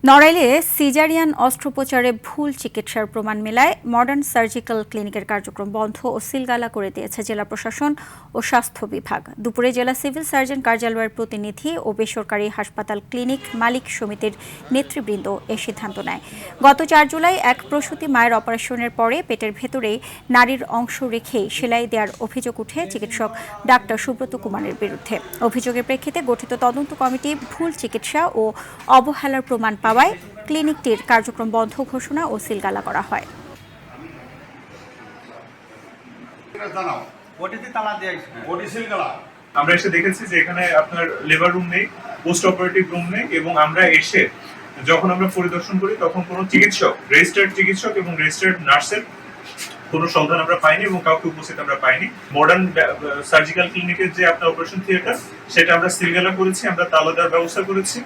নড়াইলে caesarean অস্ত্রোপচারে ভুল চিকিৎসার প্রমাণ মেলায় মডার্ন সার্জিক্যাল ক্লিনিকের কার্যক্রম বন্ধ ও সিলগালা করে দিয়েছে জেলা প্রশাসন ও স্বাস্থ্য বিভাগ। দুপুরে জেলা সিভিল সার্জন কার্যালয়ের প্রতিনিধি ও বেসরকারি হাসপাতাল ক্লিনিক মালিক সমিতির নেতৃবৃন্দ এ সিদ্ধান্ত নেয়। গত 4 জুলাই এক প্রসূতি মায়ের অপারেশনের পরে পেটের ভেতরে নারীর অংশ রেখেই সেলাই দেওয়ার অভিযোগ উঠে চিকিৎসক ডাক্তার সুব্রত কুমারের বিরুদ্ধে। অভিযোগের প্রেক্ষিতে গঠিত তদন্ত কমিটি ভুল চিকিৎসা ও অবহেলার প্রমাণ পাওয়ায় ক্লিনিকটির কার্যক্রম বন্ধ ঘোষণা ও সিলগালা করা হয়। আমরা এসে দেখেছি যে এখানে আপনার লেবার রুম নেই, পোস্ট অপারেটিভ রুম নেই, এবং আমরা এসে যখন আমরা পরিদর্শন করি তখন কোনো চিকিৎসক, রেজিস্টার্ড চিকিৎসক এবং রেজিস্টার্ড নার্সের কোনো সন্ধান আমরা পাইনি এবং কাউকে উপস্থিত আমরা পাইনি। মডার্ন সার্জিক্যাল ক্লিনিকের যে আপনার অপারেশন থিয়েটার, সেটা আমরা সিলগালা করেছি, আমরা তালা দেওয়ার ব্যবস্থা করেছি।